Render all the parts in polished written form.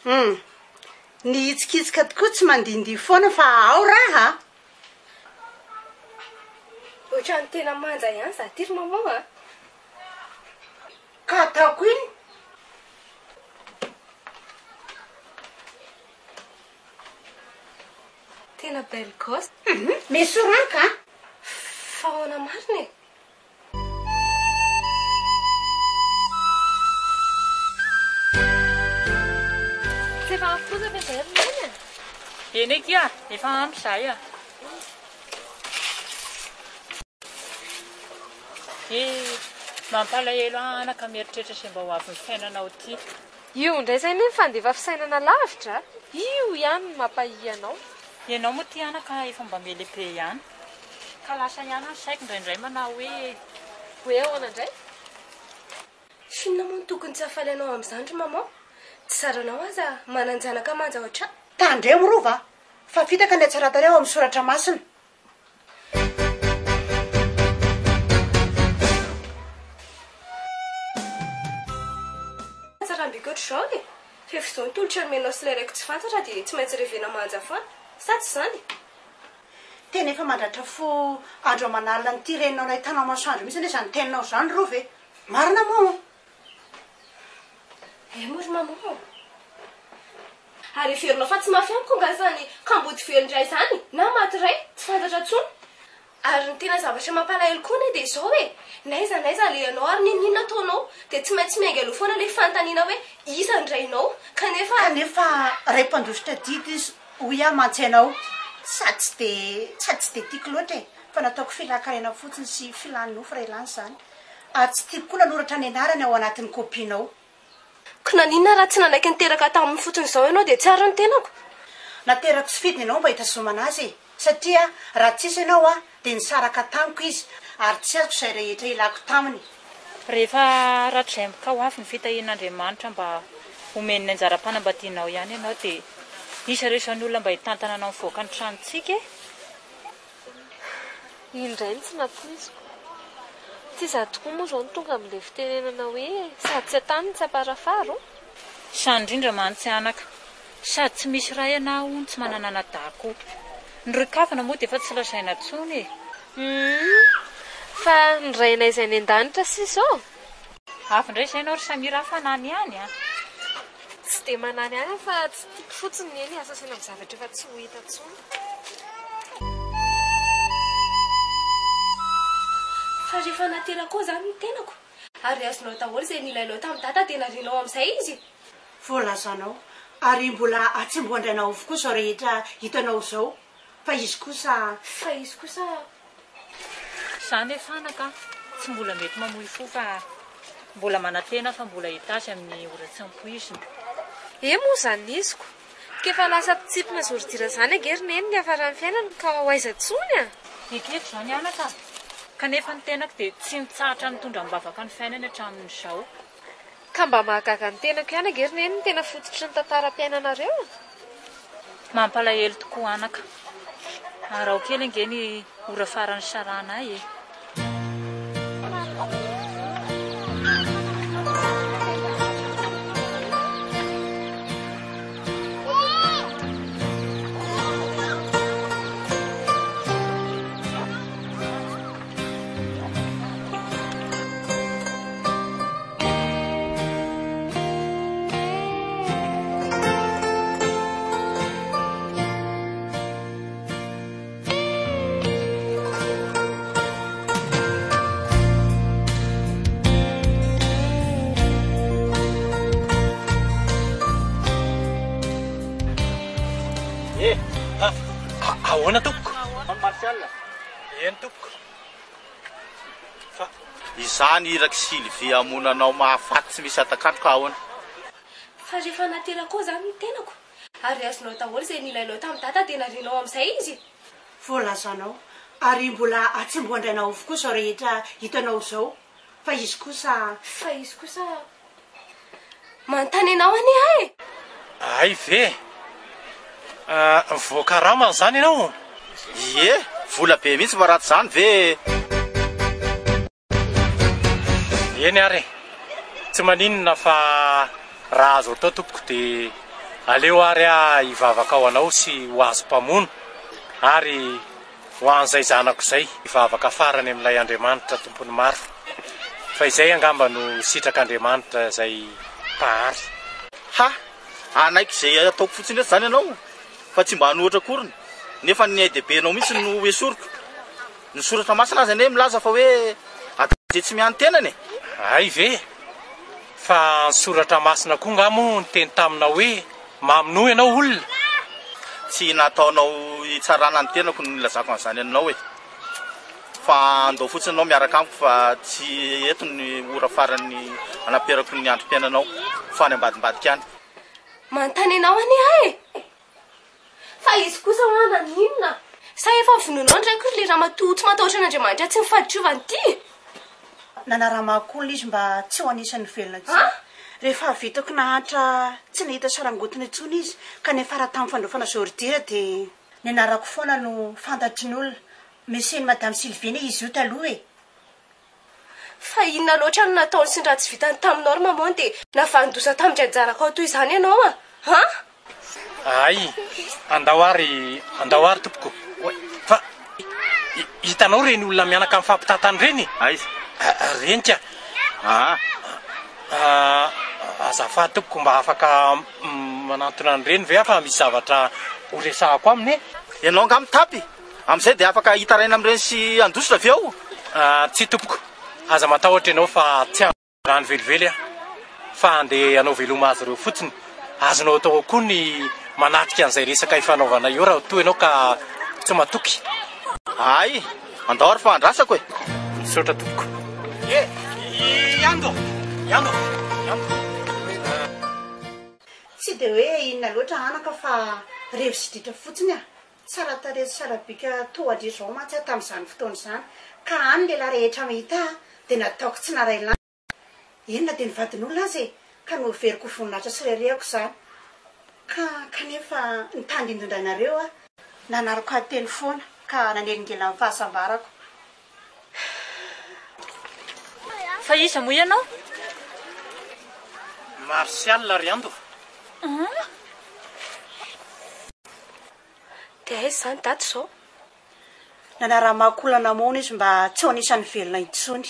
Ny hitsikitsika tokoa tsy mandindy foana fa ao raha. Ohatrany tena manja ihany za tiry maman a. Ka ataoko iny. Tena belle gosse. Misy ranka. Fahoana marina e. Efa afokosa fa zay rony a. Eny eky a, efa ampy zay a. Mampalahelo anaka mieritreritra se mba ho avy ny fiainanao ty. Io ndray zay nefa fandefa fisainana lavitra. Io ihany no mampahi anao. Ianao moa ty anaka efa mba melehibe ihany. Ka lasa ihany ny saiko indraindray manao hoe ahoana indray? Sinona moa no tokony tsy hafalenao amin'izany maman? Tsy saranao aza mananjanaka manja oatra. Tandremo rova, fa fitaka ny atsaratareo amin'ny soratra masina. Tsarambiko ohatr'izao e. Fefa izao ny tolotra nomenao sy ilay raiko tsy fantatra dia tsy maintsy revena manja foana. Sa tsy izany? Tena efa mandratra fo andro aman'alina nyty reninao ilay tanao masoandro mihitsy ane izany teninao izany rova e. Marina moa. Mory maman. Ary verinao fa tsy mafy amiko nga zany kambody velondray zany na maty ray tsy fantatra tsony. Ary ny tena zavatra mampalahelo koa ne dia izao e. Naiza alehanao ary ninona ataonao dia tsy maintsy miainga aloha foana ilay fanontaniana hoe isa ny rainao. Kanefa ray mpandositra dity izy hoy aho mantsainao. Sady tsy de tiako loatra e. Fa nataoko filakarena fotsiny sy filanofo ray lany izany. Ary tsy tiako koa nanoratra ny anarany ao anatin'ny kopinao. Ko naninona raha tsy nanaiky niteraka tamin'ny fotsiny izao ianao dia tsara ny tenako. Naterako sy fidiny ianao mba hitazomana azy e. Satria raha tsisy ianao a dia nisaraka tamiko izy ary tsy azoko izay rehetra ilako taminy. Rehefa ratsaimboka ho avy ny fitahian'Andriamanitra mba omeny ny anjara-panambadianao ihany ianao dia isaresan'ny olona mba hitantana anao mivoaka ny tranontsika e. Indray ny tsy nampoiziko. Tsy za tokoa moa izao ny tonga amin'ilay fitenenana hoe sady tsy atany tsy aparafaro. Sany indrindra mantsy anaka. Sady tsy misy ray ana hono tsy manana nadako. Ny roy-kavana moa dia efa tsy lazaina tsony e. Fa ny rainay izay ny an-danitra sisa ô. Avy indray izay ianao ry Samira fanany ihany a. Tsy dia manany ihany fa tsy tiako fotsiny ny eny asasina amin'ny zavatra efa tsy ho hita tsony. Fa rehefa natera koa izany ny tenako. Ary azonao daholo izay nilainao tamin'ny data dia narianao amin'izay izy. Voalazanao ary mbola atsimboandrainao avokoa izao rehetra hitanao izao. Fa izy kosa. Izany efa anaka tsy mbola mety mamoy fo fa mbola manantena fa mbola hitasy amin'ny oratsim-poizina. Moa izany iziko. Kefa lasa pitsipina zorodira izany angery neny ny hafaran'ny fiainana ka ho aiza tsony a. Ekeko izany anaka. Kanefa ny tenako dia tsy mitsahatra mitondra mibavaka ny fiainana hatramin'izao. Ka mba mahagaga ny tenako ihany angery neny ny tena fototry ny tantaram-piainanareo. Mampalahelo tokoa anaka. Arao kely angeny ora faran'ny sarana ay e. Ahoana tompoko? Martial. Eny tompoko. Fa izany iraky Sylvie amonanao mahafaty tsy misy atakatroka ahoana? Fa rehefa natera koa izany ny tenako. Ary azonao daholo izay nilainao tamin'ny data dia narianao amin'izay izy. Voalazanao ary mbola atsimboandrainao avokoa izao rehetra hitanao izao. Fa izy kosa. Manontany anao anie ahy. Ay ve. Voakaramana izany ianao? Ie, vola be mihitsy maraty izany ve. Eny ary, tsy maninona fa raha azo atao tompoko dia aleo ary hivavaka ao anao sy ho azo mpamono ary ho an'izay zanako izay hivavaka farany amin'ilay Andriamanitra tompony maro fa izay angamba no sitrak'Andriamanitra izay pahary. Ha anaiky izay ataoko fotsiny eto zany ianao fa tsy mba hanohatra koriny nefa ny aidebenao mihitsy no esoriko ny soratra masina azy ane milaza fa hoe atje tsy miany tenany. Ay ve fa ny soratra masina koa ngamo nyteny taminao hoe maminoa ianao olona. Tsy nataonao hitsarana ny tenako no nilazako an'izany aminao fa andao fotsiny anao miaraka amiko fa tsy eto ny ora farany anaperako ny androm-piainanao fa any ambadimbadika any. Manontany anao anie fa izy kosa hoana ninona sa efa vononao ndraiky le raha matotsy matahotra an'Andriamanitra tsy mifaditrovan'ny ty. Nanaramak'olona izy mba tsy ho anisan'ny velona tsy. Rehefa vitako nahatra tsy nahita sarangotiny intsony izy kanefa raha tamin'ny fandraofana zordira dia ny anarako foana no fantatry ny olona meseny madame Sylvine izy io taloha fa inona loatra no nataony sy ny raha tsy vitany taminao ry mamoany dia navandosa tamin'ny anjarako ao toy izany ianao Ay andao ary tompoko fa hitanao reny olona mianaka amin'ny fampitantany reny. Ay reny tia azafady tompoko mba afaka manantona ny reny ve afa misy zavatra horesahako aminy. Ianao nga mitapy amin'izay dia afaka hitaraina amin'ireny sy andositra avy ao. Tsy tompoko aza matahotra ianao fa tsy rano velively fa andeha anao veloma azy ireo fotsiny azonao atao koa ny manatrika an'izay resaka ifanaovana io raha toa ianao ka tsy matoky. Ay andao ary fa andrasako misaotra tompoko. Yando tsy dia hoe inona loatra anaka fa revo sidritra fotsiny tsara tarezy sarabika tohadry zao mantsy tamin'izany fotoana izany ka any lehilahy rehetra mahita dia nataoko tsy naray lany inona dia nivadin'olona azy ka noveriko voninahitra sy rerehako izany kanefa nitany indondrainareo nanaroko ateny foana ka nanelingela amin'ny fahasambarako. Fa iza moa ianao? Martial Riando. Dia aiza izany daty izao? Nanaramakolana mona izy mba tsy ho anisan'ny velona intsony.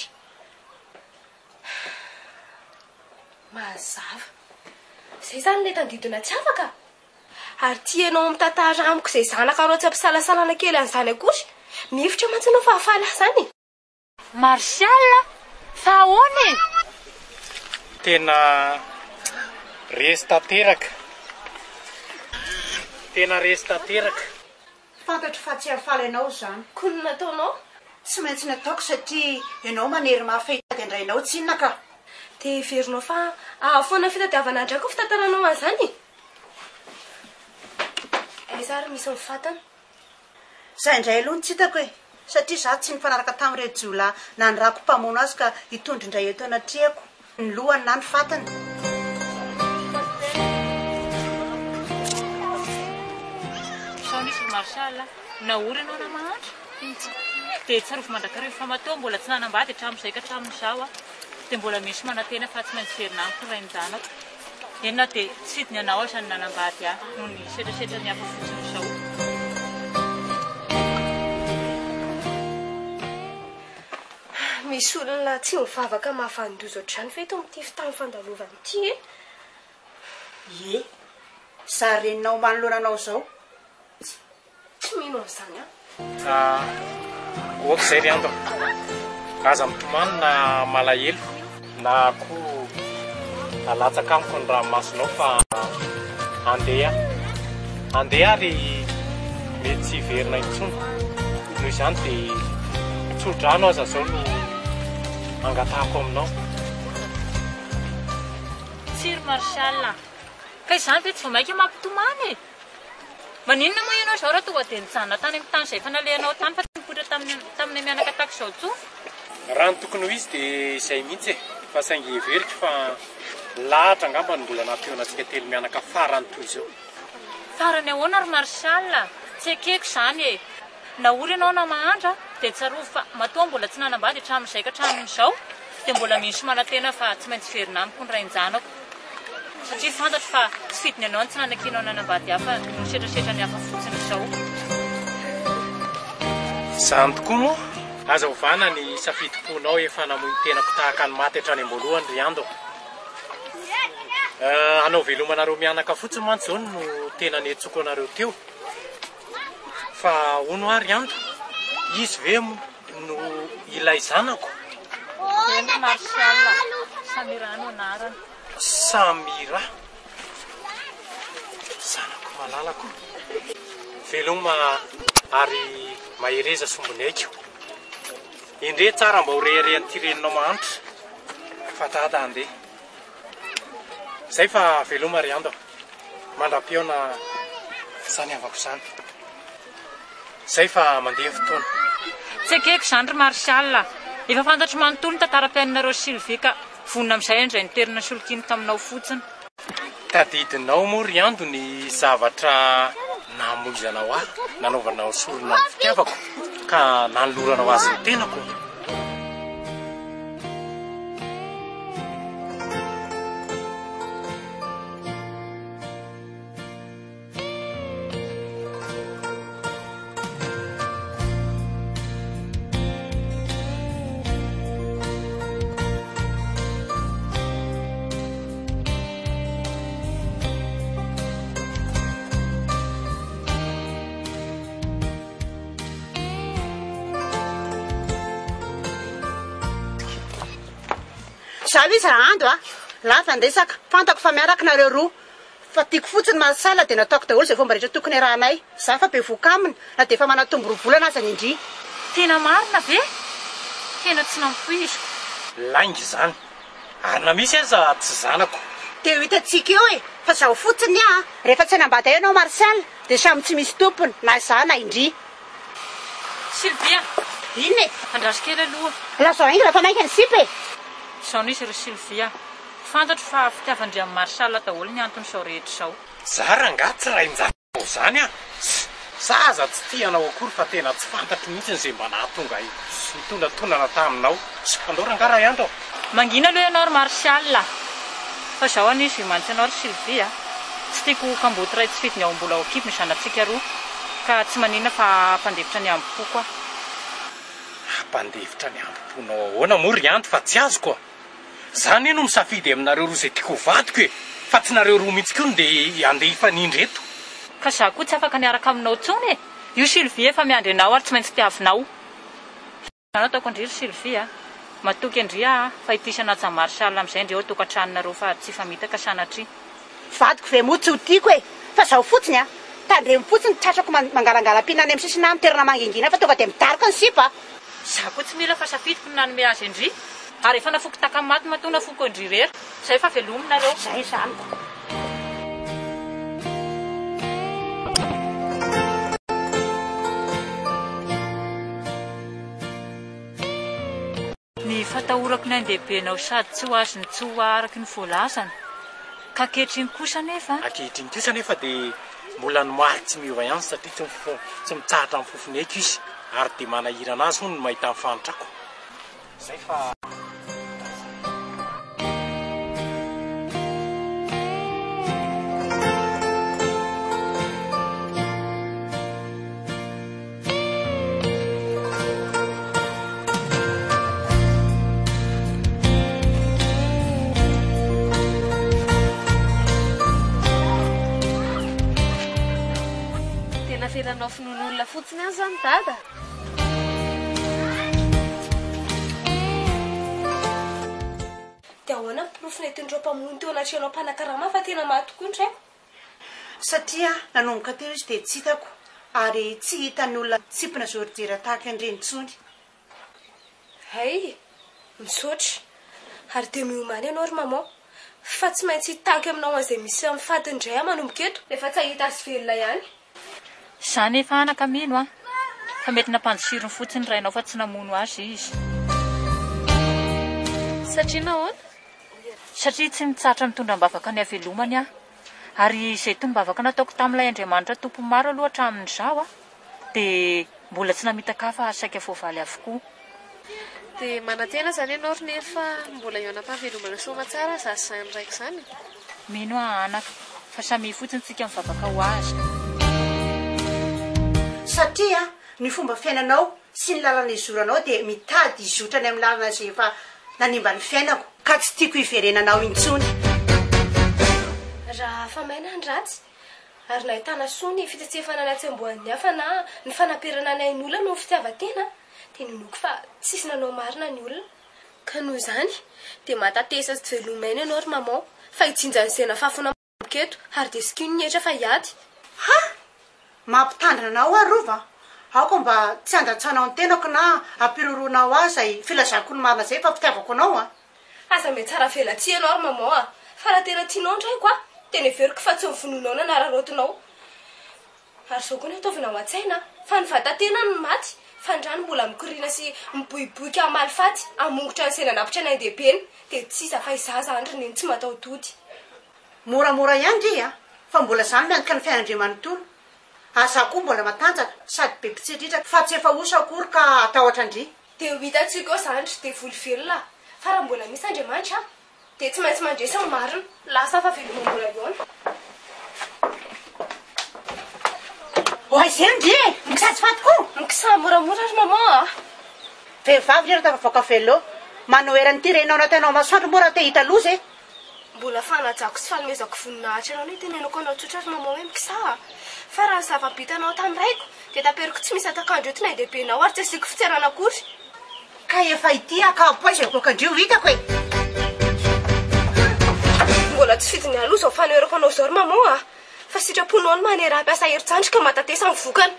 Mazava izay izany ilay tandidona tsy afaka ary tianao mitantara amiko izay zanaka reo tsy ampisalasalana kely an'izany akory mihevitra mantsy anao fahafaly zany. Martial fa ahoana tena resta-teraka fantatro fa tsy hafaly ianao izany. Koa ny nataonao? Tsy maintsy nataoko satria ianao manery mahafahitady andrainao tsy inona ka. Dia heverinao fa foana fitadiavana ndraiky ho fitantaranao an'izany. Aiza ary misy mifantana? Izay indray aloha tsy hitako satria za tsy nifanaraka tamin'ireo jiolahy nandrako mpamono azy ka hitondry indray eto anatriako ny lohany na ny fatany. sao nisy Martial naory ianao na mahandro dia tsy arovy mandrakarivo fa matoa mbola tsy nanambady hatramin'izay ka hatramin'izao dia mbola misy manantena fa tsy maintsy verinamiko rain-janako enona dia tsy hidiny anao aza ny nanambady noho ny setrasetra ny hafa fotsiny izao. Misy olona tsy mivavaka mahafandozo ohatr'izany fa eto amin'ity fotoana fandalovana ity za reninao manoloananao izao tsy mino an'izany ohatra izay Riando aza mitomany na malahelo na koa alatsaka amiko ny ranomasinao fa andeha ary mety tsy verina intsony noho izany dia tsodrano aza zao no angatahako aminao. Tsiry Martial ka izany ve tsy vao maika mampitomany maninona moa ianao izao raha tonga dia nijanona tany amin'ny tany izay fanalehanao tany fa tsy nipoitra tamin'ny mianaka tahaka izao tsoa. Raha ny tokony ho izy dia izay mihitsy fa saingy heveriko fa lahatra angamba ny mbola nampiona-tsika telo mianaka farany toy izao. Farany ahoana ry Martial tsy ekeko izany naory ianao na mahandra dia tsarovy fa matoa mbola tsy nanambady hatramin'izay ka hatramin'izao dia mbola misy manantena fa tsy maintsy verinamiko ny rain-janako satria fantatro fa tsy fidiny anao tsy nanakinao nanambady hafa no setrasetra ny hafa fotsiny izao. Zany tokoa moa aza ovana ny safidim-ponao efa namoy tenako tahaka ny maty hatrany am-boalohany ry ando. Anao velomanareo mianaka fotsiny mantsy zao no tena niantsoko anareo teo. Fa ono ary ando, izy ve no ilay zanako? Tena Marsial, Samira no anarany. Samira? Zanako malalako. Veloma ary mahereza sombinaiko. Indre tsara mba ho reherehan'ny tireninao mahantra. Fatata andeha. Zay fa veloma ry ando. Mandra-piona zany avako zany. Zay fa mandeha fotoana. Tsy akeko zany ry Marsial. Efa fantatro manontolo ny tantara-piainareo Sylvie ka vonona amin'izay indray niterina solokiny taminao fotsiny. Tadidinao moa ry ando ny zavatra namoizanao ahy, nanaovanao sorona ny fitiavako ka nanoloranao azy ny tenako. Zaho izy raha ando lafa andesaka fantako fa miaraka nareo roa fa tiako fotsiny Marsial dia nataoko daholo izay fomba rehetra tokony rahanay. Zaho fa be voka aminy na dia efa manatombo roa-bolana aza ny indri. Tena marina ve? Tena tsy nampoiziko. Laingy zany. Ary na misy aza tsy zanako. Dia hitantsika eo fa zaho fotsiny rehefa tsy nambady anao Marsial dia samy tsy misy tompony na zaho na indri. Sylvia, Inona e? andraso kely aloha. Lazao ingy lafa mainka ny sipa e. Izao nisy ry Sylvia. Fantatro fa fitiavandry amin'ny Marsial daholo ny antony izao rehetra izao. Zara nga tsy raha injatao zany Saza tsy tianao akory fa tena tsy fantatro mihitsy izay mba nahatonga nitondratonana taminao. Sy pandora nga raha andro. Mangina aloha ianao ry Marsial. Fa izao anisy mantsy ianao ry Sylvia. Tsy tiako kamboty ray tsy fidiny ao mbola ao akipy ny zanatsika roa. Ka tsy manina fa pandefitra ny ambo koa. Pandefitra ny amponao ahoana moa ry andro fa tsy azo koa. Zany no misafidy aminareo roa izay tiako vadiko e. Fa tsy nareo roa mihitsy koa dia andeha hifanindry eto. Ka zaho koa tsy afaka niaraka aminao tsony e. Io Sylvie efa miandry anao ary tsy maintsy tiavinao. Anao ataoko indry ry Sylvie matoky andria fa hitisana atsy Marsial amin'izay indreo tokantranonareo fa tsy famitaka sanatria. Vadiko ve moa tsy ho tiako e. Fa zaho fotsiny tandremo fotsiny tratrako mangalangalam-pinany amin'ny sisina mitoerana mangingina fa tonga dia mitarika ny sipa. Zaho koa tsy mila fa safidiko ny nanome azy indri. Ary efa nafoko takamaty mato nafoko indri rery. Zay fa velominareo. Zay zany. Ny fatahorako ny andehibenao sady tsy ho azy ny tsy ho araky ny voalazany. Ka kehitriny kosa nefa. Ankehitriny kosa nefa dia mbola ny maly tsy miova ihany satria tsy mitsahatra amin'ny fofony eky izy. Ary dia manahirana azy hono ny mahita amin'ny fanitrako. Zay fa feranao finon'olona fotsiny any zany dada. Dia ahoana mpiprofo netendreo mpamono teo anatrehanao mpanakarama fa tena mahatokoa indraiko. Satria nanomboka teo izy dia tsy hitako ary tsy hitan'ny olona tsipina zorijera tahaka an'ireny intsony. Hay, misaotra. Ary dia miomany ianao ry maman. Fa tsy maintsy hitaky aminao an'izay misy amin'ny fadiny indray manomboka eto. Efa tsy hahita azy velona ihany. Zany efa anaka mino fa mety nampandosirony fotsiny rainao fa tsy namono azy izy. Satria nahoana? Satria tsy mitsatra mitondram-bavaka ny havelomany ary izay tombavaka nataoko tamin'ilay Andriamanitra tompo maro aloha hatramin'izao dia mbola tsy namitaka fa saika voavaly avokoa. Dia manantena zany ianao nefa mbola eo anam-pahavelomana soa tsara zany raiky zany. mino anaka fa samy fotsiny tsika mivavaka ho azy satria ny fomba fiainanao sy ny lalana izoranao dia mitady izotrany amin'ny lalana zay efa nanimba ny fiainako ka tsy tiako hiverenanao intsony raha fa maina ny ratsy ary nahitana soa ny fitsetsefana ny atsembohan'ny hafa na ny fanamperana ny ain'olona no fitiavatena dia nonoko fa tsisy nanao marina ny olona ka noho izany dia matatesa sy tsy velomaina ianao ry maman fa hitsinjany sena fafona keto ary dia sikino ny etra fa hiady ha mampitandrina anao arova aoko mba tsy andratsanao ny tenako na ampiroroanao azy zay filazako ny marina zay fa fitiavako anao a aza me tsara velatsia ianao ry maman a fa raha tena tianao ndraiko a tena everiko fa tsy mifinoanao na nararotinao ary zao koa ny ataovina ao an-tsaina fa ny vatatena ny maty fa ndrano mbola mikoriana sy miboiboika amaly faty amongotra ny senanapitra ny aindehibeny dia tsisa fa izaza andry neny tsy matao tody moramora ihany ry a fa mbola zany miantoka ny fiainandriamanontolo aza koa mbola matanjaka sady be mpitsidritra fa tsy efa osa akory ka atahotra andry dia ho hitatsika ao zandry dia voly velona fa raha mbola misy andriamanitra dia tsy maintsy mandresy ny marina lasa fa velomambola iona oay zay ndry mikisatsy fatoko mikisa moramora ry maman vehivavy rera tafavoaka velo manao eran'ity renao natainao masoandro mora te hita loza e mbola fanajako sy fanomezako voninahitra anao ny tenenako anao tsotra ry maman hoe mikisa fa raha zava-bitanao tam'raiko dia taperiko tsy misy atakandro eto naindehibenao ary tsy asiako fitiarana akory ka efa ity akapoizy aboakandrio hitako e mbola tsy fidiny aloha zao fanoerako anao zao ry maman a fa sitraponao ny manera ampiasa herintsandrika matatesa mivokana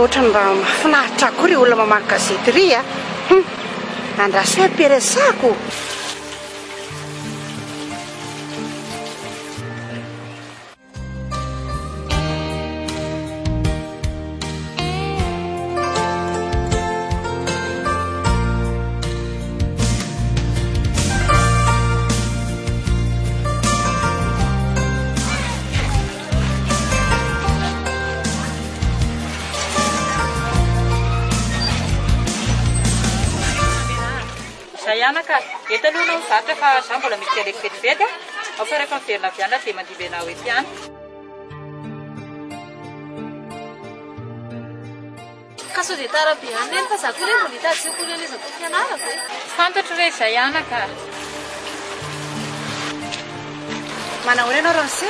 ohatrany mba mafinahitra akory olona mamaky gazety ry a andraso hoe ampiresako Anaka, eto aloha no zatra fa za mbola misy aleko vetivety ao fa rehefa miverina avy ana dia mandiby anao ety ihany ka sao dia tarabe any reny fa za koa reny mbola hitady koa reny izako fianarako e fantatro re izay anaka manao reny ao ranse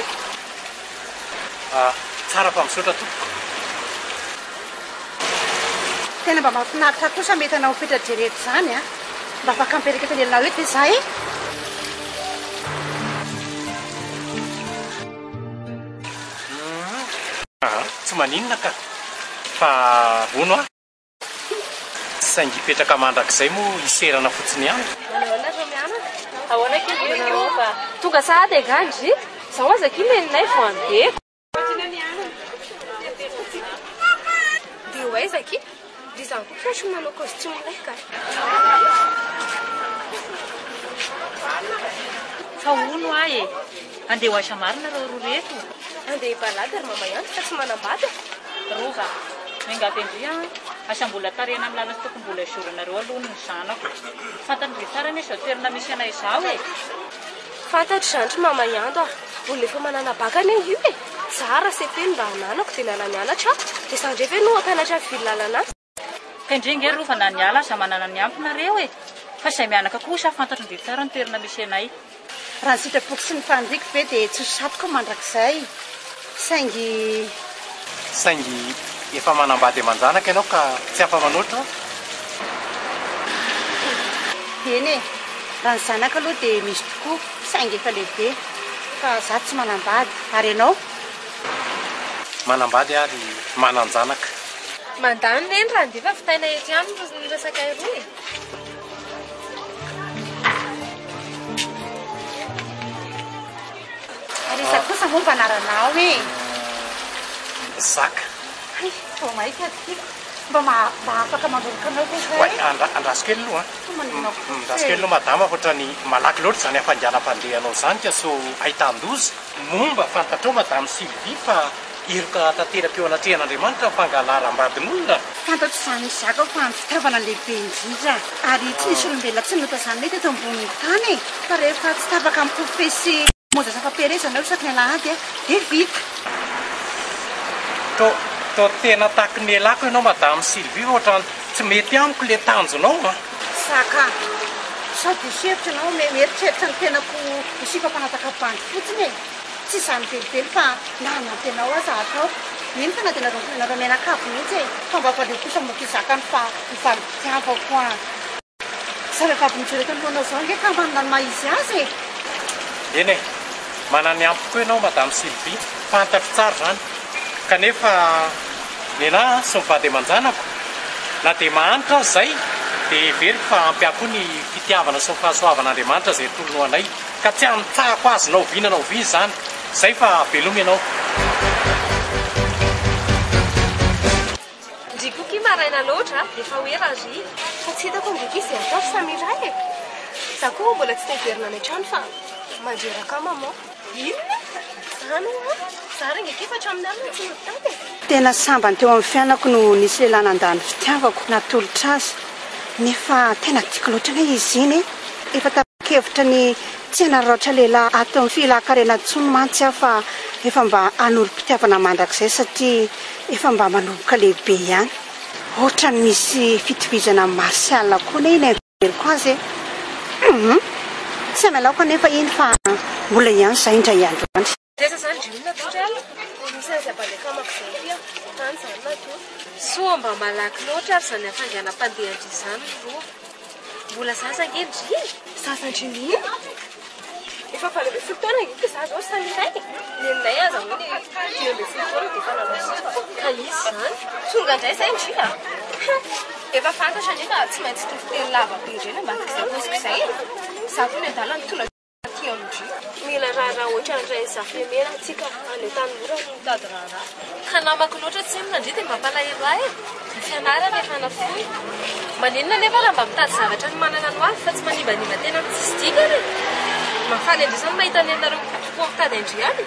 tsara fa misaotra tompoko tena mba mafinaritra kosa mety anao mipetrajereto zany a mba afaka mipetraka etanyelinao eto e za e tsy maninona ka fa vono a saingy hipetraka mandrakizay mo iserana fotsiny ihany ahoana ro mianatra ahoana kely fa tonga sahady angandry zaho aza ky meninay vo andeko dia ho aiza ky dia zany koa fiasy manao costume raika fa ono ah e andeha ho aisa marina reo roa reto andeha hibalady ary mama ihany fa tsy manambady rova mingady indria asambola tarena amin'ny lana sy tokony mbola izoranareo aloha ny zanako fantatry tsara ny izao toerana misy anay izao e fantatry zandry mama ihando a olona efa manana bakany io e tsara sepeny mba hananako dia nala mianatra dia sandrefa no ampianatra vily lalana ka indringa ry rova na niala aza manana ny ampinareo e fa izay mianaka kosa fantatry ndry tsara ny toerana misy anay raha ny sitrapoko sy ny fandriky ve dia tsy satoko mandrakizay saingy efa manambady aman-janaka ianao ka tsy afa-manoatra eny e raha ny zanaka aloha dia misy tokoa saingy efa lehibe fa za tsy manambady ary ianao manambady ary manan-janaka mandany reny raha ndefa fitaina ety ihany ny resaka iroa e Arisa kosa momba anaranao e. Zaka. Ay, mahita tika. Mba afaka mandoroka anao kosa. Wai, andraso kely aloha. Andraso kely aloha madama ohatrany malaky loatra zany hafandianam-pandehanao zany ka so ahitan-doza momba fantatrao madame Sylvie fa iroka tanteraka eo anatrehan'Andriamanitra fangalaram-badin'olona. Fantatro izany Zaka fa ny fitiavana lehibe indrindra ary tsy nisy olombelona tsy nota izany mety eto ambonin'ny tany fa rehefa tsy tapaka amin'ny profesy moja safaperezana eo isaky ny alahady dia vita. To tena taky ny elako ianao madame Sylvie ohatrany tsy mety amiko le tanjonao a. Zaka sady hevitra anao mieritreritry ny tenako isifampanataka-bandy fotsiny e. Tsy izany belibely fa nanantenao aza atao. Ino fa na dia nareo menakavo mihitsy e. Fa mba valeo kosa moky Zaka ny valitiavako a. Sa rehefa avy nijery eto anohanao zao nge ka manana ny maizy azy e. Eny e, manany ampy koa ianao madame Sylvie, fantatro tsara zany. Kanefa nena sy mivady aman-janako na dia mahanitra azy zay dia veriko fa ampy ako ny fitiavana sy ny fahasoavan'Andriamanitra zay tolono anay ka tsy anitsahako azy nao vinanao vy zany. Zay fa velomy ianao. Ndrikoky maraina loatra efa hoe razy fa tsy hitako ndriky izy atao samiray e. Za koa mbola tsy teverina any an-trano fa mandreraka mama. Inona? Zany zary ngefa hatramin'ny alina tsy mitady e. Tena sambany teo amin'ny fianako no nisy lehilahy nandalo fitiavako natolotra azy nefa tena tiako loatra hoe izy iny efa tapakevitra ny tsy hanaroatra lehilahy ato amin'ny filan-karena tsony mantsy aho fa efa mba hanolo-pitiavana mandrakizay satria efa mba manomboka lehibe ihany. Ohatra ny misy fitovizana marsial koa ne iny everiko azy e. Tsy amelako anefa iny fa mbola ihany zay indray andro andry. Tesa zany drinina totrala misy abaleka makizay tany zany nato so mba malaky loatra ary zany hafanganam-pandehandry izany roa mbola sasangedry sasandrinina efa falebe fotoana ngiky za zao samiray neninay aza hoany 2 fotoana dia fa namasiko ka izy zany tonga indray zay ndrina efa fantatra nefa tsy maintsy tofoteny lavabe ireny mbatikizakosiko izay za koa ny adala nytona mila raha ohatra andray zafemena atsika any tanora no mitady raha ka namako loatra tsy minandry dia mba mpalahelo ahy ny fianarana efa nafoy maninona nefa raha mba mitady zavatra ny manana no avy fa tsy manimbanimba tena tsisy dika re mafaly andrisany mahita ny anareo tokoa mitady andry any.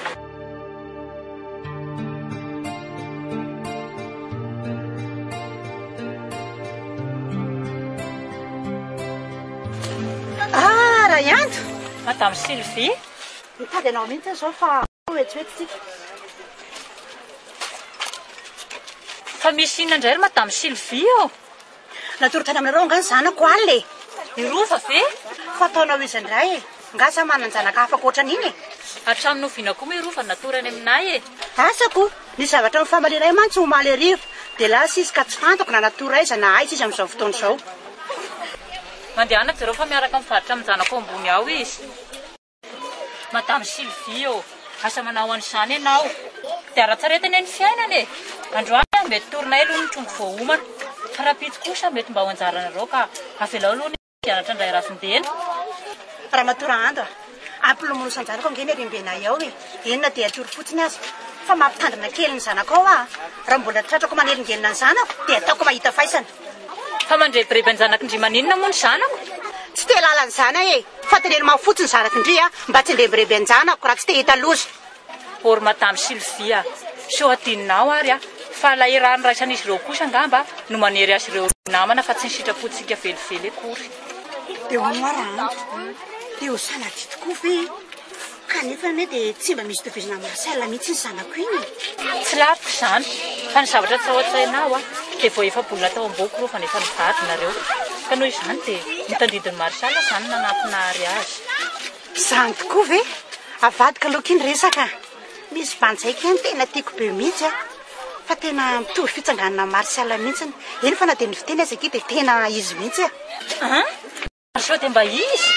Raha iandro madame Sylvie mitady anao mihitsy zao fa oetsitsika fa misy inona indray ry madame Sylvie ô. natorotany aminareo angany zanako aly e. Irova ve? Fa ataonao izy indray e. Ngasa manan-janaka afaka ohatran'iny e. Hatramin'ny novina koa mirova natorany aminay e. Asako ny zavatra mifamaliray mantsy homaly arivo dia lasa izy ka tsy fantako na natoraiza na aiza izy amin'izao fotoana izao. Mandehana zareo fa miaraka mivarotra amin'ny zanako ambony ao izy. Madame Sylvie ô, asa manao an'izany ianao dia ara-tsaretany ny fiainana e. Androany mety torinay aloha ny trondro vao homana fa raha pitsy kosa mety mba ho anjaranareo ka avelao aloha ny hianatra indray rafindena. Raha matora andro ampilomono sanjanako angeny arimbenay ao e. Enina dia atoro fotsiny azy fa mampitandrina kely ny zanako ao a. Raha mbola tratrako manelingelina ny zanako dia ataoko mahita faisana. Fa mandrebireby ny zanako indry maninona moa ny zanako? Tsy te lalany zana e. Fa teneny mafotsiny zanako indry a mba tsy ndrebireby any zanako raha tsy te hita loza. Por madame Sylvia, so adinonao ary a fa lahirany raisan'izy ireo kosa angamba no manery azy ireo namana fa tsy ny sitrapontsika velively akory. Dia hoanoarandro dia ho sanady tokoa ve kanefa me dia tsy mba misy tovizina marsial mihitsy ny zanako iny. Tsy lavitra izany fa ny zavatra tsy ao-tsainao a dia vao efa bolina tao am-boko reo fa nefa nivadinareo ka noho izany dia mitandridiny marsial izany nanampinahary azy. Izany tokoa ve avadika aloha iny resaka misy banjaika any tena tiako be mihitsy a fa tena mitovy fitsanganana marsial mihitsy eny fa na dia niviteny azy aky dia tena izy mihitsy a. So dia mba izy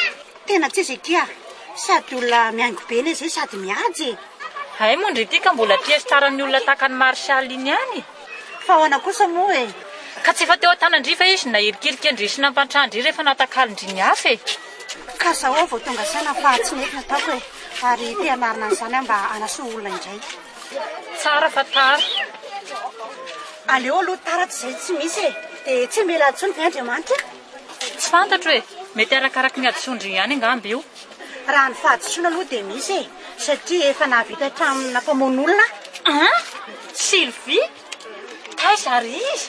tena tsy izy aky a sady olona miaingo be ny izay sady miady. Ay moa ndry ity ka mbola tiesy taran'ny olona takany marsial iny any fa hoana kosa moa e. Ka tsy efa teo an-tanandry fa izy na hirikiriky andry sy nampatrandry rehefa natakalindry ny hafa e. Ka zaho vao tonga saina fa tsy mety nataoko e. Ary te-anarina an'izany mba anasoa olona indray. Tsara fa tara. Aleo aloha tara tsy izay tsy misy e. Dia tsy mila atsony ny Andriamanitra. Tsy fantatro hoe mety arakaraky ny adsondry ihany angamba io. Raha ny fahadisoana aloha dia misy e. Satria efa nahavita hatramina nampamono olona. Sylvie? Aiza ry izy?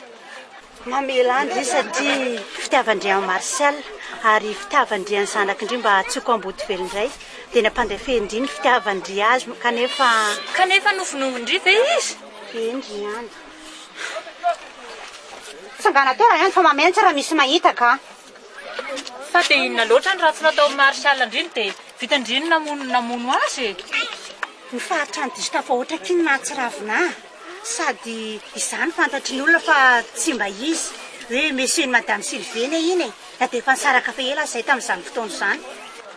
Mamela andry izy satria fitiavan-drian'i Marcel ary fitiavan-drian'ny zanak'indry mba tsoko ambody velo indray. Dia nampandefendry ny fitiavan-dry azy Kanefa nofonofondry ve izy? Endry ihany. Sangana teo raha ihany fa mamentsy raha misy mahita ka. Fa dia inona loatra ny ratsy natao Martial indriny dia vitandriny namono azy. Ny faritra ny diso tafa ohatra kiny nahatsiravina. Sady izany fantatry ny olona fa tsy mba izy. Hoe monsieur ny madame Sylvain iny e. Dia efa nisaraka fa ela izay tamin'izany fotoana izany.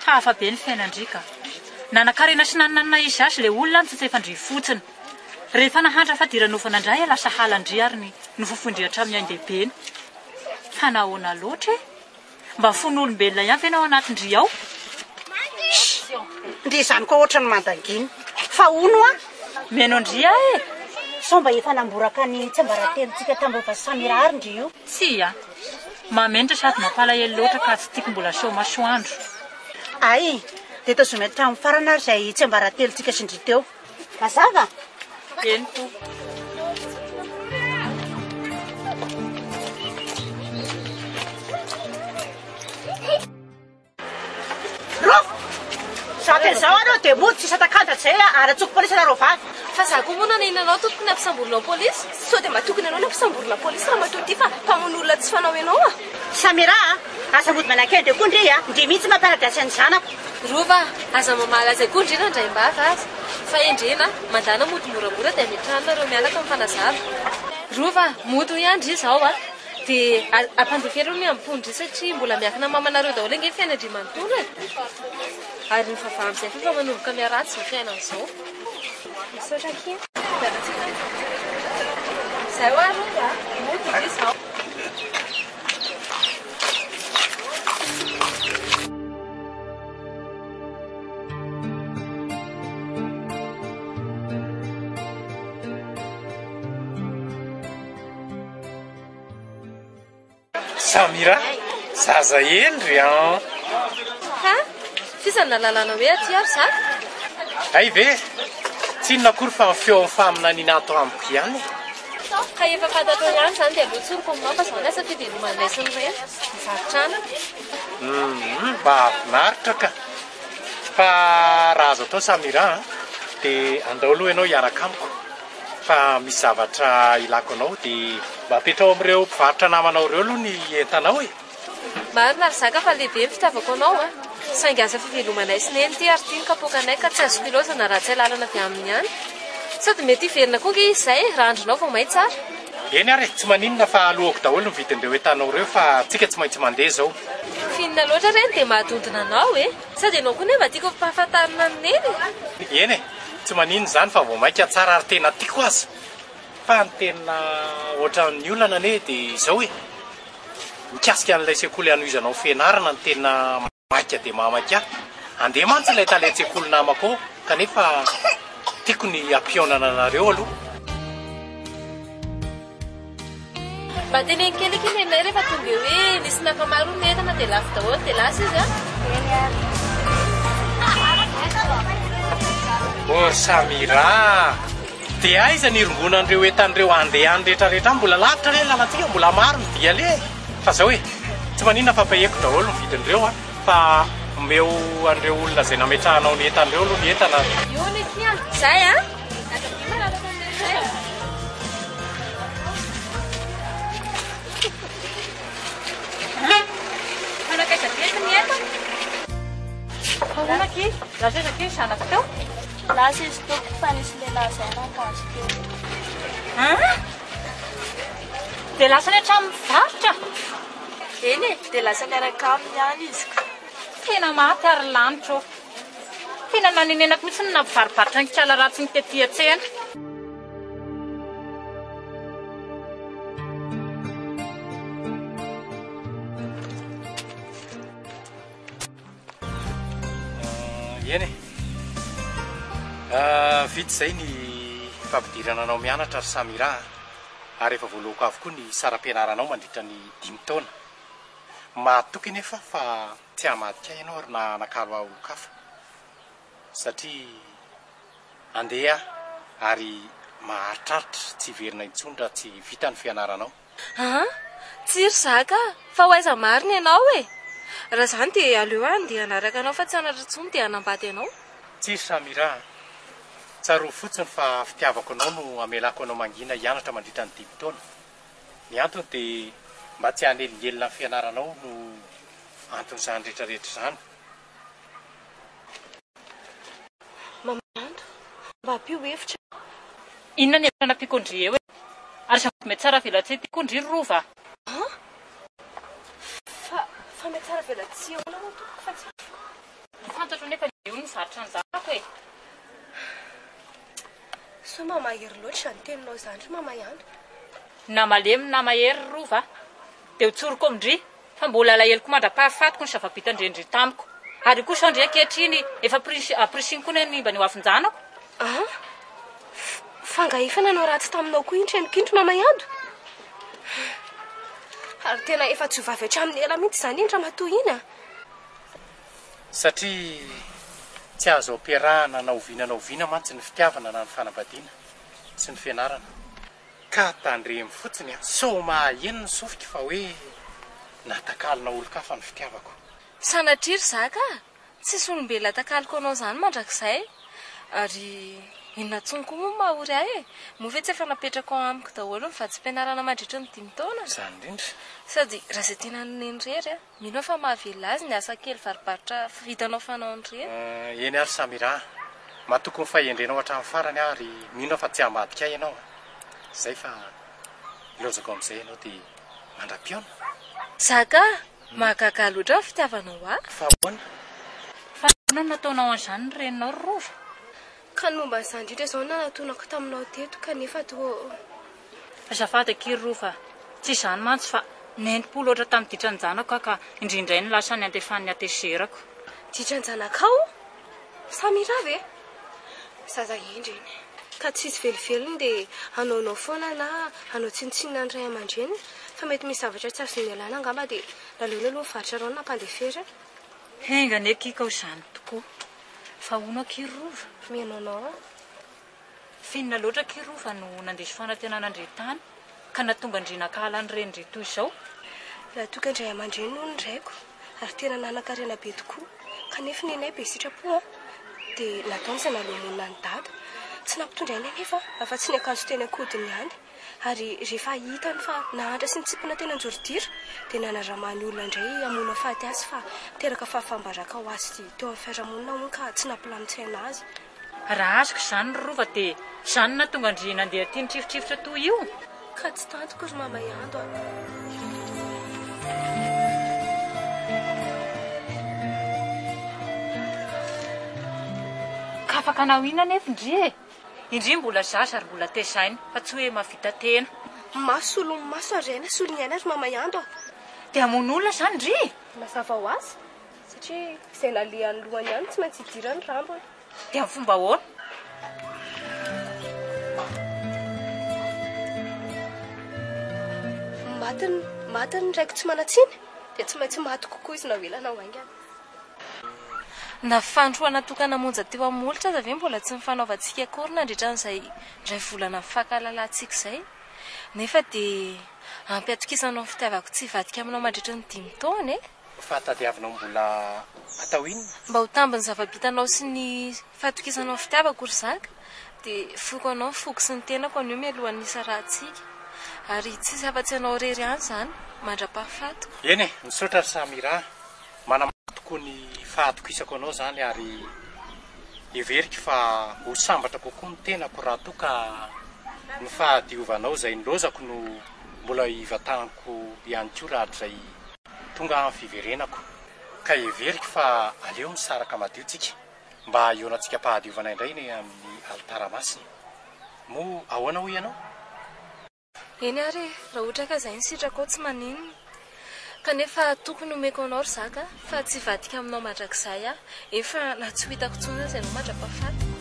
Hafa be ny fiainandrika. Nanakarena sy nanana izy azy ilay olona ny tsy efandry fotsiny. Rehefa nahantra fa diranofana indray lasa halandry ary ny nofofondry hatramin'ny ain-dehibeny. Fa nahoana loatra e? Mba fon'olombelona ihany ve ao anatindry ao? Ndry izany koa ohatra ny mandanginy. Fa ono Meno ndry e? Sao mba efa namboraka ny tsiambaratelontsika tambofa Samira ary ndry io. Tsy mamentra sady mampalahelo loatra ka tsy tiako mbola seho masoandro. Ay, dia tazomety hatramin'ny farana ary izay tsiambaratelontsika sindry teo. Mazava? Eny to. Zao anao dia mody tsy satakanta zay ary atsoko polisy anareo vavy. Fa za koa moa nanenanao tokony ampisamborona polisy. Sao dia matokony anao nampisamborona polisy raha matoa ty fa mpamono olona tsy fanao ianao Samira asa mody manakendry koa ndry ndry mihitsy mampaladrasy any zanako. Rova, aza mamalaza koa ndrina ndray mbava azy. Fa endrena mandana mody moramora dia metranareo mialaka mifanazava. Rova, mody ihany izao dia ampandeferony miambondry satria mbola miakina mamanareo daholo ange fiainandrimanontolo ary ny vavahamy izay fa manomboka miaratsy ny fiainan'izao. Misaotra kely. Izay ho Rova, mody izao. Samira, zaza endry Fisa nalalana hoe aty ary za? Ay ve, tsy inona akory fa feo amin'ny faminaniana atao amiko ihany. Ka efa fantatro ihany izany dia alotsoniko mampa izany asa fivelomanay sy ny reny mivarotrana. Mba avinaritra ka. Fa raha azo atao Samira dia andao aloha ianao hiaraka amiko. Fa misy zavatra ilako anao dia mba apetrao amin'ireo mpivarotra namanao ireo aloha ny entanao e. Marina ry zaka fa lehibe ny fitiavako anao saingy asa fivelomanay sy ny entier ty ny kapoakanay ka tsy azo pilosana raha tsy alalana avy aminy ihany. Sady mety hiverina koa nge izay raha andronao vao may tsara. Eny ary tsy maninona fa alohako daholo ny vidin'ireo entanao ireo fa tsika tsy maintsy mandeha zao. Finina loatra reny dia mahadondona anao sady ianao koa nefa tiako mpahafantarina ny neny. Eny tsy maninona izany fa vao mainka tsara ary tena tiako azy. Fa ny tena ohatran'ny olana ane dia izao mikasika an'ilay sekoly anoizanao fianarana ny tena maika dia mamaka. Andeha mantsy ilay talay sekoly namako kanefa tiako ny ampionana anareo aloha. Mba teneny kely kely enay rehefa tonga hoe nisy nafamaro ny entana dia lafo daholo dia lasa izy Samira, dia aiza ny irongonan'ireo entan'ireo andeha any rehetrarehetra mbola lavitra le lalantsika mbola maro ny dia le. Fa zao tsy maninona fampaheko daholo ny vidin'ireo fa meo an'ireo olona izay nametrahanao ny entan'ireo aloha ny entana. Io ny kia zay Manakaiza betsy ny entana? Ahoana kely? Lasa iza kely zanako teo? Lasa izy toko fa nisy lehilahy izay nampahazo teo. Dia lasa ny hatramin'ny varotra? Eny dia lasa miaraka aminy ihany izy. Tena maty ary lanitra tena nanenenako mihitsy ny nampivarobarotra ny kiala ratsy ny tetỳ an-tsena. Eny Vita izay ny fampidirana anao mianatra ry Samira, ary efa voaloako avokoa ny saram-pianaranao mandritra ny 5 taona. Mahatoky nefa fa tsy hamadika ianao ary nakalo olon-kafa satria andeha ary mahatraritra tsy verina intsony raha tsy vita ny fianaranao. Tsy ry zaka fa ho aiza marina ianao e. Raha zany dia aleo andeha anaraka anao fa tsy anatra intsony dia anambady ianao. Tsy ry Samira, tsaro fotsiny fa fitiavako anao no amelako anao mangina hianatra mandritra ny 5 taona. Ny antony dia mba tsy hanelingelina ny fianaranao no anton'izany rehetrarehetra izany. Mamando, mba ampio hevitra. Inona ny hevitra nampikondry eo e? Ary samy mety tsara velatsy ty kondry rova. Fa mety tsara velatsy eo anao fa tsy fantatro nefa eo ny zatra ny zarako e. So mamahery loatra ny teninao zany ry Mamayandro. Na malemy na mahery rova dia hotsoroko amindry fa mbola alaheloko mandra-pahafatoko ny zava-bitandrendry tamiko. Ary kosa andry ankehitriny efa aprisiny koa ny mba ny ho afinjanako. Fangahifa nanao ratsy taminao koa intrenokintro Mamayandro. Ary tena efa tsy vavy hatramin'ny ela mihitsy izany indra matoa ina. Satria tsy azo ampiarahana na oviana mantsy ny fitiavana na ny fanambadiana sy ny fianarana. Ka tandremy fotsiny so maheno ny sofika fa hoe natakalona olon-kafa ny fitiavako. Sanatria ry zaka, tsisy olombelona takaliko anao zany mandrakizay. Ary inona tsony koa moa mahory ahy e. Moa tsy efa napetraka ao amiko daholo ny vadim-pianarana mandritra ny 5 taona. Izany indrindra. Sady raha izay tena neny rery mino fa mahavela azy ny asa kely varibaritra vitanao fanao rery. Eny ary Samira, mahatoky ny fahendrenao hatramin'ny farany ary mino fa tsy hamadika ianao. Zay fa ilozako amin'izay ianao dia mandra-piona. Zaka, mahagaga loatra ny fitiavanao ahy. Fa ahoana? Fa ahoana nataonao an'izany ny reninao rova? Ka ny momba n'izany indrindra izao nanatonako taminao teto kanefa toa. Azafady kely rova, tsy izany mantsy fa nentipolo oatra tamin'ny ditranjanako ka indrindray ny lasa ny antefan'ny ateserako. Ditranjanakao? Samira ve? Zaza endreny. Ka tsisy velivelony dia anaonao foana na anao tsinitsinina ny ray aman-dreny fa mety misy zavatra tsy azo ny alana angamba dia lalona aloha mivarotra rano nampandefera. Hengany ekika izany tokoa. Fa hono kely rova. Menonao. Finina loatra kely rova no nandeso fanantenana andretany ka natonga andrinakala ny reny toy izao. Raha toka indray aman-dreny no ndraiko ary tena nanan-karena be tokoa kanefa nenay be sitrapo dia nataony izay nalomonina ny dada. Tsy nampitondra iny nefa afa-tsy ny akanjo teny ankodiny ihany. Ary rehefa hitany fa nahantra sy nitsipona tena anjorodira dia nanarahmany olona indray amona faty azy fa teraka fahafambaraka ho azy teo amin'ny fiarahamonina hono ka tsy nampilamin-tsaina azy. Raha azoko izany rova dia izany natonga andry nandeha tia nitrifitrifitra toy io. Ka tsy tantoko ry Mamayandro Ka afaka anao inona nefa indry e? Indry mbola zasa ary mbola tezainy fa tsy hoe mavita tena. Masolo ny maso ary aina solo ny aina ry Mamayandro Dia hamono olona izany indry. Mazava ho azy satria izay nalehan'ny lohany ihany tsy maintsy hidirany rambony. Dia amin'ny fomba ahoana? Matiny ndraiky tsy manatsiny dia tsy maintsy maty kokoa izy na hoelana ho aingana. Na fandroa natokana monja teo amin'ny molotra aza ve mbola tsy mifanaovantsika akory nandritran'izay indray volana mifankahalalantsika izay. Nefa dia ampy atokisanao fitiavako tsy vadika aminao mandritra ny 5 taona e. Fa tadiavinao mbola atao inona? Mba ho tambiny zava-bitanao sy ny fahatokisanao fitiavako ry zaka dia foko anao foko sy ny tenako anio mialohan'ny isa rahantsika. Ary tsisy afa-tsy anao rery ihany izany mandra-pahafatoko. Eny e, misaotra ry Samira, manamafy tokoa ny fahatokisako anao izany ary everiko fa ho sambatra kokoa ny tenako raha toka ny fahadiovanao izay nilozako no mbola hivatanako ihany koa rahatrizay tonga amin'ny fiverenako. Ka everiko fa aleo misaraka madio tsika mba hionantsika mpahadiovana indray ny amin'ny alitara masina. Mo ahoana ho ianao? Eny ary raha ohatra ka izay ny sitrako tsy maninona kanefa tokony omeko anao ry zaka fa tsy vadika aminao mandrakizay efa na tsy ho hitako tsony izay no mandra-pahafatiko.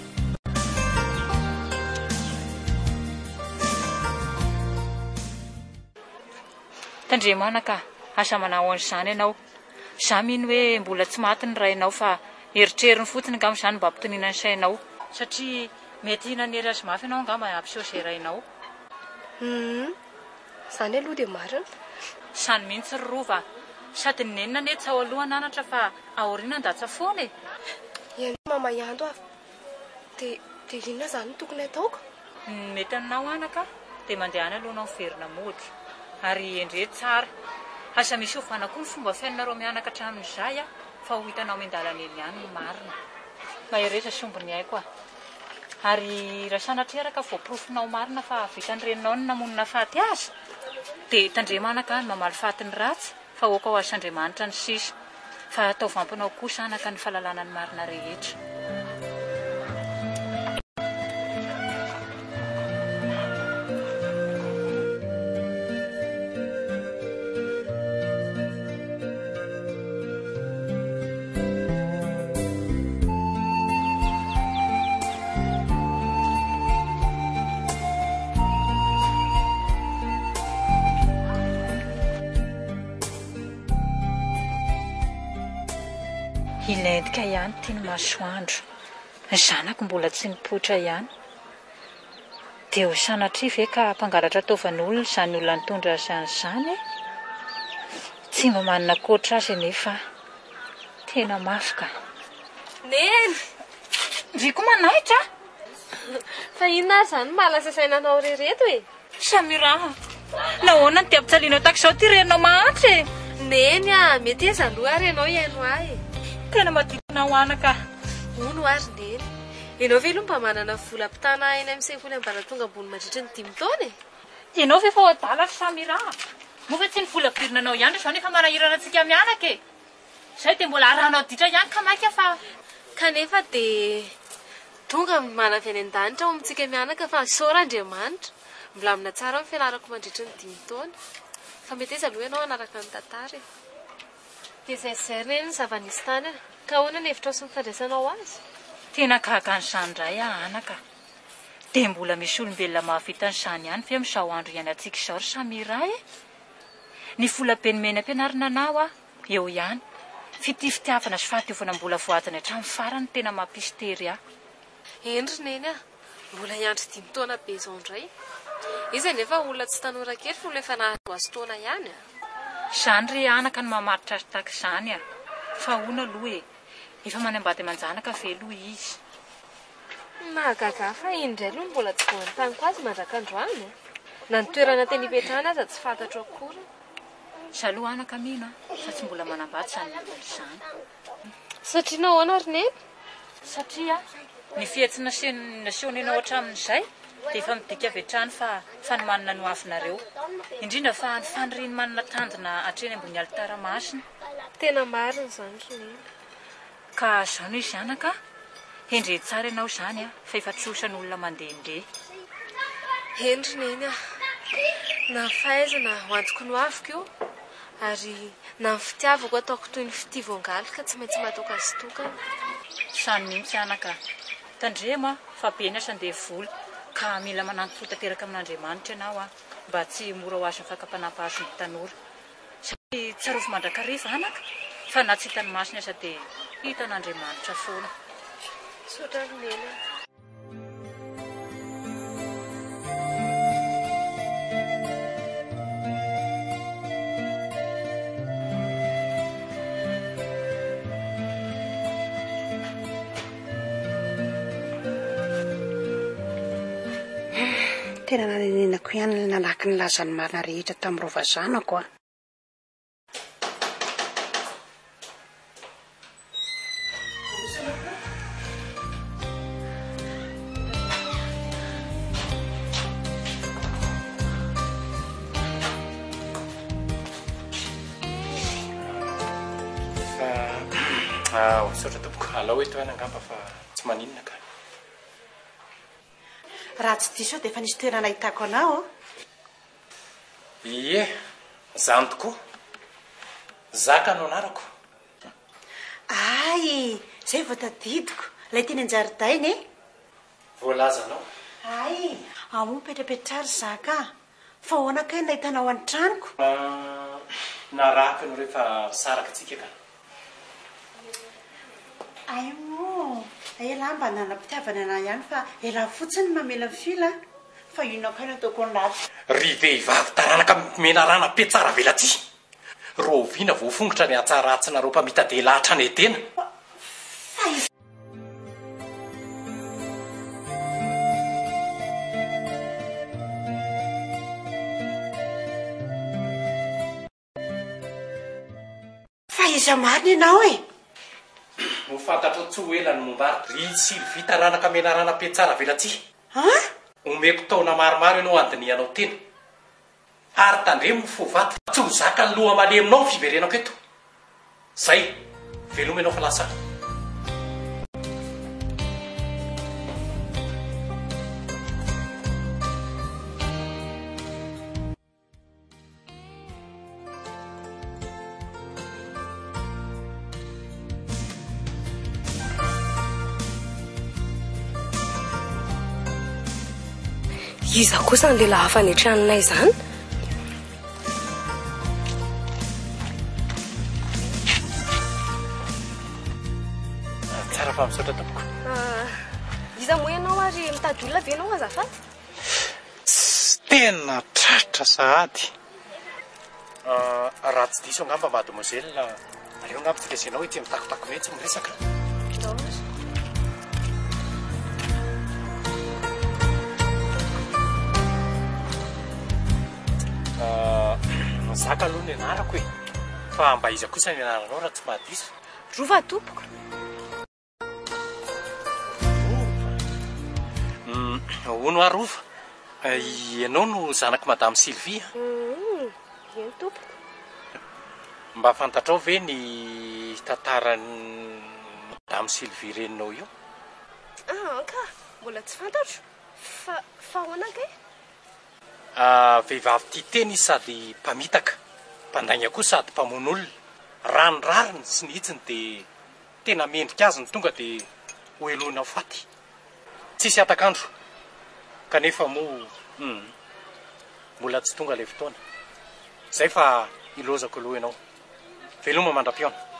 tandremana ka asa manao an'izany ianao za mino hoe mbola tsy maty ny rainao fa eritreriny fotsiny ngam izany mba ampitonina ny sainao satria mety nanery azy mafy ianao ngamba ampiseho izay rainao zany aloha dia marina sany mihitsy ry rova sady nenina ane tsy ao aloha anatra fa aoriana ndatsa foana e ianao mamayando avy dia inona zany no tokony ataoko mety aminao anaka dia mandeha any alohanao miverina mody ary endre tsara asa misy ovana koa ny fomba fiainareo mianaka hatramin'izay fa ho hitanao mindalana eny ihany ny marina mahereza sombony haiko ary raha sanatreraka voaprofonao marina fa vitan'ireninao ny namonina faty azy dia tandremanaka ny mamaly faty ny ratsy fa oka ho azy Andriamanitra ny sisa fa atao vampinao kosa anaka ny fahalalana ny marina rehetra ilendika ihany tiany masoandro ny zanako mbola tsy nipoitra ihany dia ho sanatria ve ka mpangalatra ataovan'olona izany olona nitondra izany tsy mba manana koatra azy nefa tena mafy ka neny vy koa manaitra fa inona ary zany malasa sainanao rereto e samiraha nahoana ny tiampitsaliana tak'izao ty renao mahantra e neny mety eza aloha ary ianao iaino ahy tena madidinao anaka ono ary neny ianao ve aloha mba manana volam-pitana eny amin'ny sekoly ambaratonga ambony mandritra ny 5 taona e ianao ve fa ho adala samiraha moa tsy ny vola-pirinanao ihany izao nefa manahirana antsika mianaka e izay dia mbola arahanao ditra ihany ka maika fa kanefa dia tonga manavy any an-danitra ao amintsika mianaka fa saora Andriamanitra milamina tsara amin'ny fianarako mandritra ny 5 taona fa mety eza aloha ianao anaraka ny tantara e dia zay reny ny zava-nisy tany ka ahoana ny hevitra sy ny fandraisanao azy tena gaga n'izany indray anaka dia mbola misy olombelona mahavita n'izany ihany fe amin'izao andro ihany antsika izao ry samira e ny vola-benimeny ampianarina anao eo ihany fitiavana sy fahatiovana mbola voadiny hatramin'ny farany tena mampisy tery endry neny mbola iandry 5 taona be izao indray izy nefa olona tsy tanora kely fa olona efa nahazo azy taona ihany izany ry anaka ny mamaritra azy tahaka izany fa hoana aloha efa manambady manjanaka veloha izy nahagaga fa indray aloha mbola tsy voany taniko azy mandrakandroany na ny toerana teny ipetrahana aza tsy fantatro akory zaloha anaka mino fa tsy mbola manambady izany izany satria nahoana ry neny satria ny fihetsina nasehonenao hatramin'izay dia efa midika avy hatrany fa ny manana no avinareo indrindra fa ny faniriny manana tandina hatreny ambony alitara masina tena marina izany ry neny ka izany izy anaka endre tsara ianao izany fa efa trosan'ny olona mandehandeha endry neny na fahaizana ho antoko no aviko io ary na ny fitiavako ataoko toy ny fitiavoangaly ka tsy maintsy matoka azy tokana izany mihitsy anaka tandremo fa be ny asan-deha vola ka mila manango fotateraka amin'Andriamanitra ianao mba tsy mora ho azo ny fakapanampahazony tanora satria tsarovy mandrakariva anaka fa na tsy hitany masiny aza dia hitan'Andriamanitra foana sotra ry neny tena nanenenako ihany nanaky ny lazany marina rehetra tamin'ny rovazanako Sotra tompoko alao eto any angamba fa tsy maninona ka raha tsy diso dia efa nisy toerana hitako anao ie zany tokoa zaka no anarako ay zay vao tadidiko ilay teny an-jaridaina voalazanao ay amo mipetrapetrary zaka fa hoana kay nahitanao any tranoko naraka no rehefa saraka tsika ka aimo ela mba nanam-pitiavana ana ihany fa ela fotsiny mamela fila fa inokay no ataoko anaty ry vehivavy taranaka mena rana be tsara velatsy ro viana voafongotra ny atsaratsynareo mpamitadehilahatra ny tena fa iza marina ianao e ho fantatro tsy ho elany mombary ry Sylvie taranaka mena rana be tsara velatsy omeko taona maromaro ianao andinianao tena ary tandremo fo vaty tsy ho zaka ny loha maleminao fiverenako eto zay veloma ianao fa lasa iza kosa ny lehilahy hafa anetrananay izany tsara fa misaotra tompoko iza moa ianao ary mitady olona ve ianao azafady tena tratra sahady raha tsy diso angamba mademoiselle aleo angamba tsy kasenao ity mitakotako mihitsy miresaka zaka aloha ny anarako e fa mba iza kosa ny anaranao raha tsy mahadiso rova tompoko ono arova ianao no zanaky madame Sylvie eny tompoko mba fantatrao ve ny tantarany madame Sylvie reninao io ka mbola tsy fantatro fa hoanakay vehivavy tia teny izy sady mpamitaka mpandainga koa sady mpamon'olona ranirariny sy nihitsiny dia tena mendrika azy ny tonga dia ho elohina faty tsisy atakandro kanefa moa mbola tsy tonga ilay fotoana zay fa ilozako aloha ianao veloma mandram-piona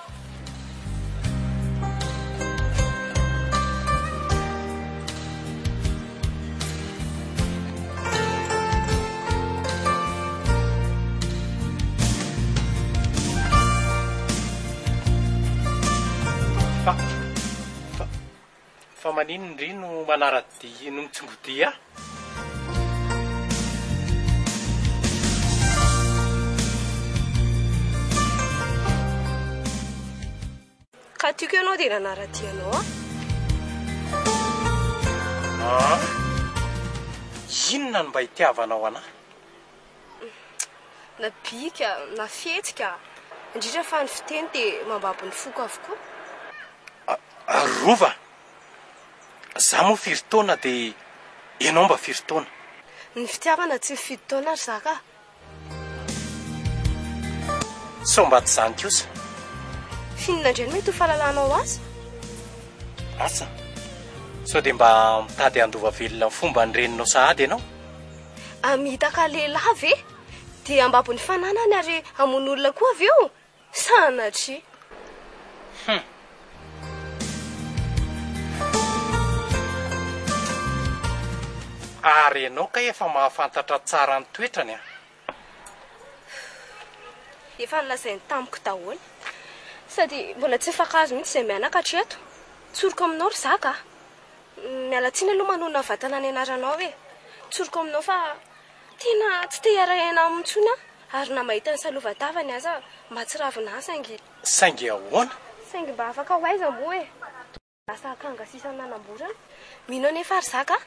fa maninony ry no manaradi no mitsongodia ka tiako ianao dia nanaradianao inona no mba hitiavanao anahy na bika na fihetsika indrindra fa ny fiteny dia mambabo ny foko avokoa rova za moa firitaona dia ianao mba firitaona ny fitiavana tsy mifidy taona ary zaka sao mba tsy zany kosa finina indray no mety ho fahalalanao azy asa sao dia mba mitady andova velona fomba ny reninao sahady ianao amitaka lehilahy ve dia ambabo ny fananany ary amon'olona koa avy eo sanatry ary ianao ka efa mahafantatra tsara ny toetrany efa nilazainy tamiko daholo sady mbola tsy fankazo mihitsy izay mianaka hatreto tsoroko aminao ry zaka mialatsiny aloha manona vatana ny anaranao e tsoroko aminao fa tena tsy te hiara-aina amintsony ary na mahita ny salovatavany aza mba tsy ravina saingy ahoana saingy mba afaka ho aiza moa e lasa akanga sisa nanamborana mino nefa ary zaka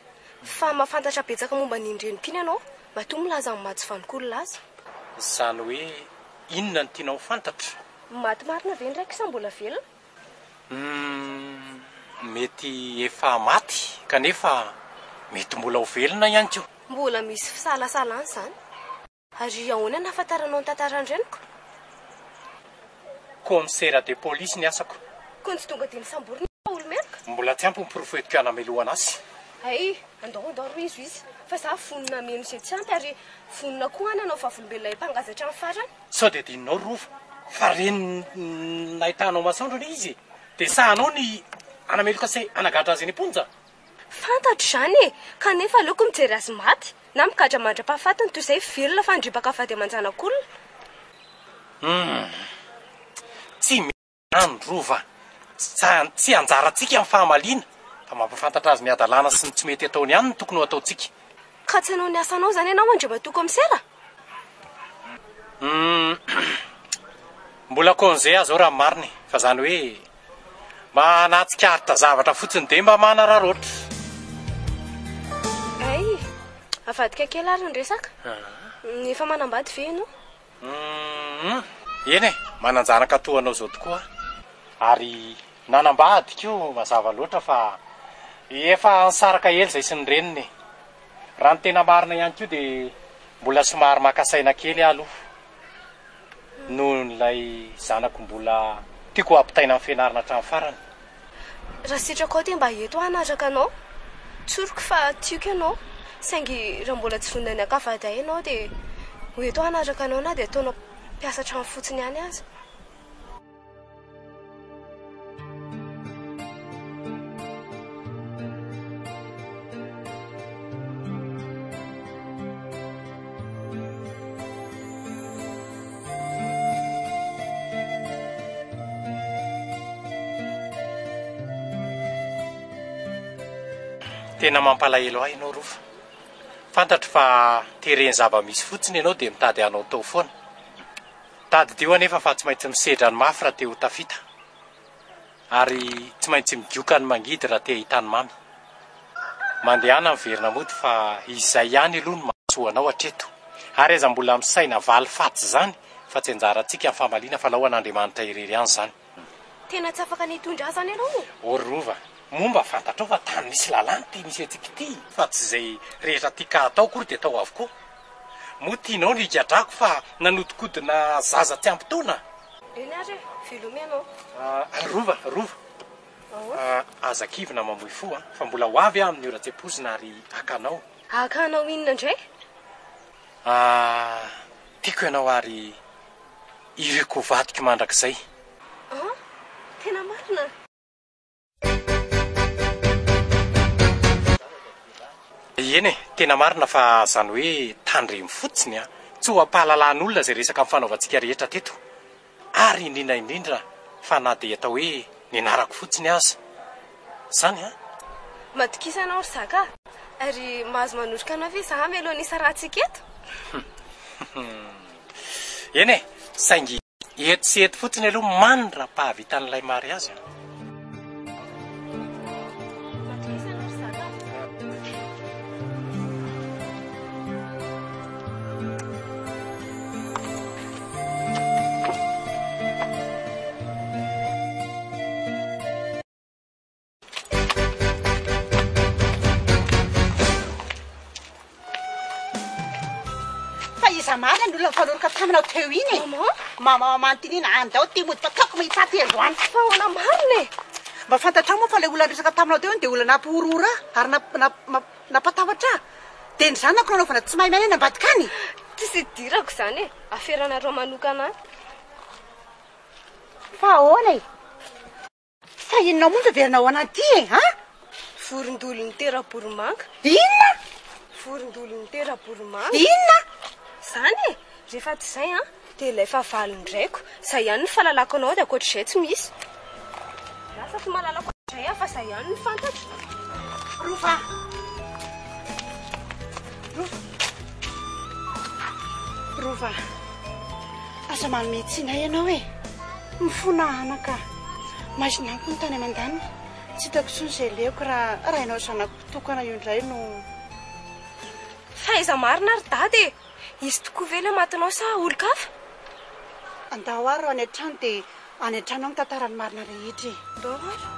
fa mahafantatra betsaka momba nyindrenim-piny ianao matoa milaza amin'ny matsy vanik'olona azy zany hoe inona ny tianao fantatra matimarina ve ndraiky sa mbola velona mety efa maty kanefa mety mbola ho velona ihany ko mbola misy fisalasalany izany ary ahoana ny afantaranao ny tantarandreniko commissaire de police ny asako ko ny tsy tonga dia misamborina olo menaka mbola tsy ampy ny profetikana melohana azy Ay, andao izy. Fa za fonina meno izay tsy ampy ary fonina koa any anao vavolombelona mpangazatra amin'ny farany. Sao dia dinao rova fa reny nahitanao masoandrony izy dia sahanao ny anameloka say anagatra azy eny am-ponja. Fantatro izany e, kanefa aleoko mijery azy maty na mikatra mandra-pahafatiny toy izay velona fandribaka afaty aman-janak'olona. Tsy miany rova tsy anjarantsika amin'ny fahamaliana fa mampafantatra azy miadalàna sy ny tsy mety ataony ihany no tokony ho ataontsika. Ka tsy hanao ny asanao zany ianao andre matoko amin'ny sera? Mbola konzay azo raha mariny fa zany hoe manatsikaritra zavatra fotsiny dia mba manararoatra. Ay, avadika kely ary ny resaka. Efa manambady ve ianao? Eny e, mananjanaka toanao zao tokoa ary nanambadiko mazava loatra fa efa ansaraka ely zay sy ny reniny. Raha ny tena marina ihany koa dia mbola somary makasaina kely aloha noho n'ilay zanako mbola tiako ampitaina amin'ny fianarana hatramin'ny farany. Raha sitraka ao dia mba eto hanaraka anao. Tsoriko fa tiako ianao. Saingy raha mbola tsy vonona ny akafaday ianao dia ho eto hanaraka anao na dia ataonao mpiasa trano fotsiny ihany aza. Tena mampalahelo ahy ianao rofa. Fantatro fa tereny zava-misy fotsiny ianao dia mitady anao tao foana. Tady dio anefa fa tsy maintsy misedra ny mafy raha te ho tafita. Ary tsy maintsy migioka ny mangidy raha te hitany mamy. Mandehana miverina mody fa izay ihany aloha no mahasoa anao hatreto. Ary aiza mbola misaina valy faty zany fa tsy anjarantsika amin'ny fahamaliana fa lao an'Andriamanitra irery ihany zany. Tena tsy afaka nitondra azy ianao. O rova, momba fantatrao fa tany misy lalàna ty misy antsika ty fa tsy izay rehetra tika atao kory dia atao avokoa. Moa tianao ny gadrako fa nanodikodina zaza tsy ampitoana. Eny ary veloma ianao. Rova. Azakivina mamoy fo fa mbola ho avy amin'ny ora-tseposina ary akanao. Akanao inona indray? Tiako ianao ary ireko vadiko mandrakizay. Tena marina. Eny e, tena marina fa zany hoe tandremy fotsiny tsy ho ampahalalan'olona zay resaka amin'ny fanaovantsika rehetra teto. Ary indrindra fa na dia atao hoe ninarako fotsiny aza. Zany Matokisa anao ry zaka. Ary mahazo manorika anao ve za melo nisa rahantsika eto? Eny e, saingy eto sy eto fotsiny aloha manina raha pahavitan'ilay mary azy. Matokisa anao ry zaka. Iza marina ny olona mifanoroka taminao teo iny e. Mama mantinina andao ty mody fa taoko mahitaty androany. Fa hoana marina e. Mba fantatrao moa fa ilay olona resaka taminao teo iny dia olona nampiorora ary napatavatra. Dia ny zanako nanaovana tsy mahay mahay ambadika any. Tsy dirako zany e. Aferanareo manokana. Fa ahoana e? Fa inona moa zaverinao anaty e, ha? Vorondolon'ny tera-boromanga. Inona? Vorondolon'ny tera-boromanga. Inona? Zany e, rehefa tsy izay dia ilay fahavalondraiko. Izay ihany ny fahalalako anao dia ankoatr'izay tsy misy. Lasa tsy mahalalako izay fa izay ihany ny fantatro. Rova, asa manome tsinay ianao e. Mifona anaka. Masinako ny tany aman-daniny. Tsy hitako intsony izay leoko raha ianao zanako tokana io indray no... Fa iza marina ary dady e. Izy tokoa ve ilay matinao sa olo-kafa? Andao ary any an-trano dia any an-trano ao ny tantarany marina rehetra e. Andao ary.